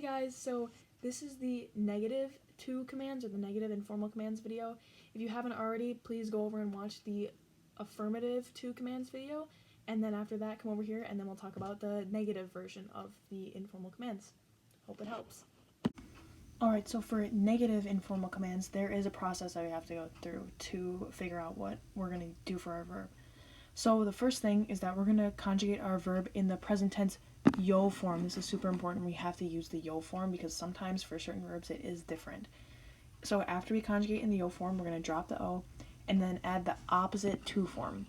guys, so this is the negative to commands or the negative informal commands video. If you haven't already, please go over and watch the affirmative to commands video, and then after that come over here and then we'll talk about the negative version of the informal commands. Hope it helps. Alright, so for negative informal commands, there is a process that we have to go through to figure out what we're going to do for our verb. So the first thing is that we're going to conjugate our verb in the present tense yo form. This is super important. We have to use the yo form because sometimes for certain verbs it is different. So after we conjugate in the yo form, we're going to drop the o and then add the opposite to form.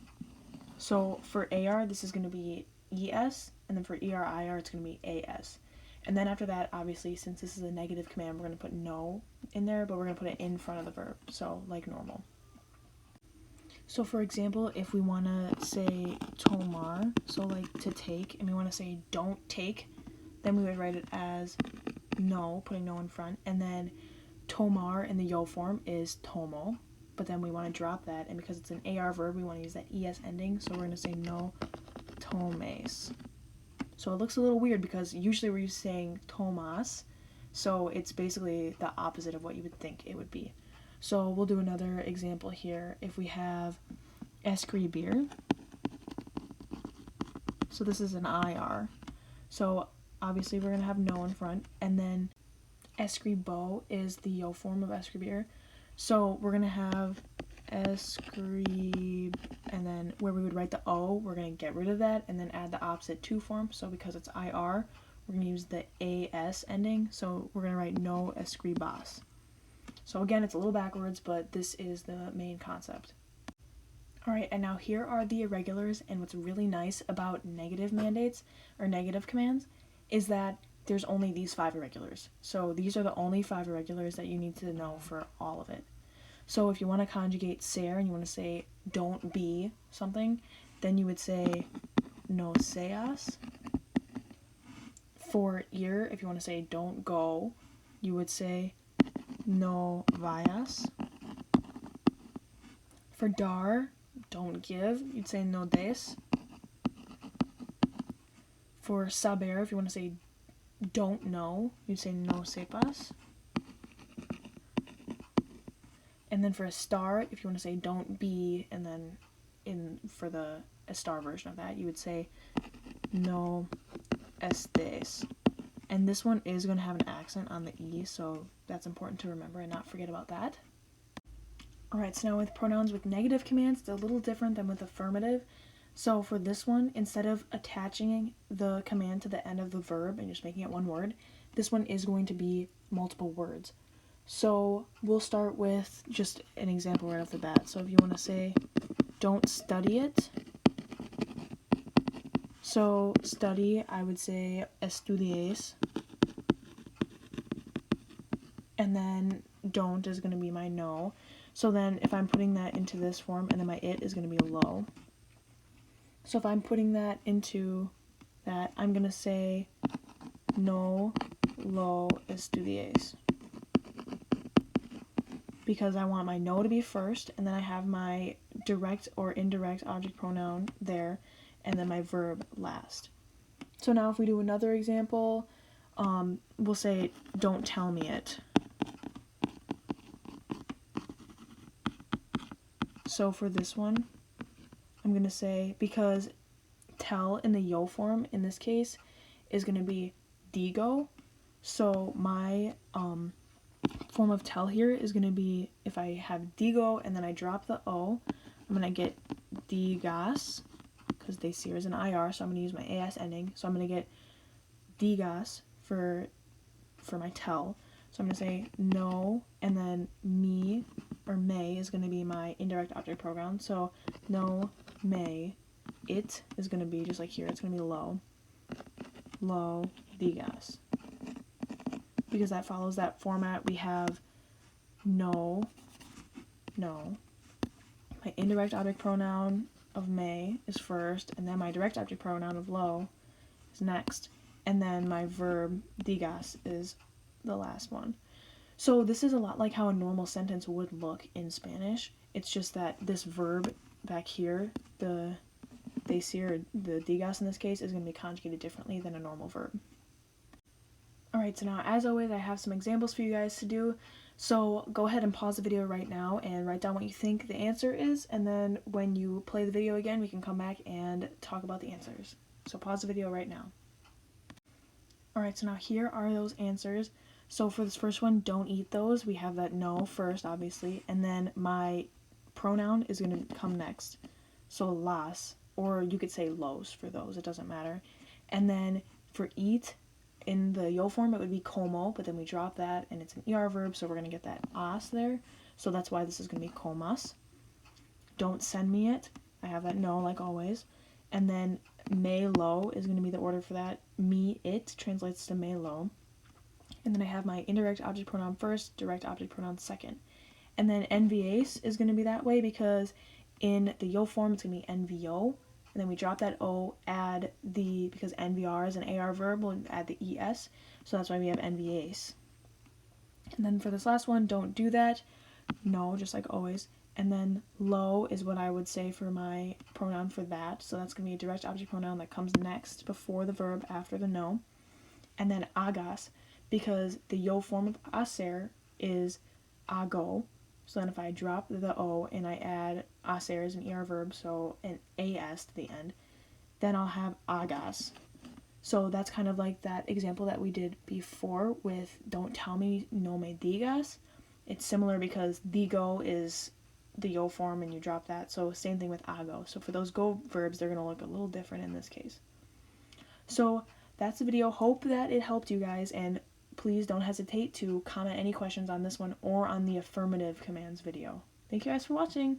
So for AR, this is going to be ES, and then for ER-IR, it's going to be AS. And then after that, obviously, since this is a negative command, we're going to put no in there, but we're going to put it in front of the verb, so like normal. So for example, if we want to say tomar, so like to take, and we want to say don't take, then we would write it as no, putting no in front, and then tomar in the yo form is tomo, but then we want to drop that, and because it's an AR verb, we want to use that ES ending, so we're going to say no tomes. So it looks a little weird because usually we're saying Tomas, so it's basically the opposite of what you would think it would be. So we'll do another example here. If we have escribir, so this is an IR, so obviously we're going to have no in front, and then escribo is the yo form of escribir, so we're going to have escrib, and then where we would write the O, we're going to get rid of that and then add the opposite to form. So because it's IR, we're going to use the AS ending, so we're going to write no escribas. So again, it's a little backwards, but this is the main concept. Alright, and now here are the irregulars, and what's really nice about negative mandates, or negative commands, is that there's only these 5 irregulars. So these are the only 5 irregulars that you need to know for all of it. So if you want to conjugate ser and you want to say don't be something, then you would say no seas. For ir, if you want to say don't go, you would say no vayas. For dar, don't give, you'd say no des. For saber, if you want to say don't know, you'd say no sepas. And then for a star, if you want to say don't be, and then for a star version of that, you would say no estés. And this one is going to have an accent on the E, so that's important to remember and not forget about that. Alright, so now with pronouns with negative commands, it's a little different than with affirmative. So for this one, instead of attaching the command to the end of the verb and just making it one word, this one is going to be multiple words. So we'll start with just an example right off the bat. So if you want to say, don't study it. So study, I would say estudies. And then don't is going to be my no. So then if I'm putting that into this form, and then my it is going to be lo. So if I'm putting that into that, I'm going to say no lo estudies, because I want my no to be first, and then I have my direct or indirect object pronoun there, and then my verb last. So now if we do another example, we'll say, don't tell me it. So for this one, I'm going to say, because tell in the yo form, in this case, is going to be digo, so my form of tell here is going to be, if I have digo and then I drop the O, I'm going to get digas, because they see is an IR, so I'm going to use my AS ending, so I'm going to get digas for my tell, so I'm going to say no, and then me, or may, is going to be my indirect object pronoun, so no may, it is going to be, just like here, it's going to be lo digas. Because that follows that format, we have no, my indirect object pronoun of may is first, and then my direct object pronoun of lo is next, and then my verb digas is the last one. So this is a lot like how a normal sentence would look in Spanish. It's just that this verb back here, the decir, the digas in this case, is going to be conjugated differently than a normal verb. Alright, so now as always I have some examples for you guys to do. So go ahead and pause the video right now and write down what you think the answer is, and then when you play the video again we can come back and talk about the answers. So pause the video right now. Alright, so now here are those answers. So for this first one, don't eat those. We have that no first, obviously, and then my pronoun is going to come next. So las, or you could say los for those, it doesn't matter. And then for eat, in the yo form it would be como, but then we drop that and it's an ER verb, so we're going to get that as there. So that's why this is going to be comas. Don't send me it. I have that no, like always. And then me lo is going to be the order for that. Me it translates to me lo. And then I have my indirect object pronoun first, direct object pronoun second. And then NVAs is going to be that way because in the yo form it's going to be NVO. And then we drop that O, add the, because NVR is an AR verb, we'll add the ES. So that's why we have NVAs. And then for this last one, don't do that. No, just like always. And then lo is what I would say for my pronoun for that. So that's going to be a direct object pronoun that comes next before the verb after the no. And then agas, because the yo form of aser is ago. So then if I drop the O and I add aser as an ER verb, so an AS to the end, then I'll have agas. So that's kind of like that example that we did before with don't tell me, no me digas. It's similar because digo is the yo form and you drop that. So same thing with ago. So for those go verbs, they're going to look a little different in this case. So that's the video. Hope that it helped you guys, and please don't hesitate to comment any questions on this one or on the affirmative commands video. Thank you guys for watching.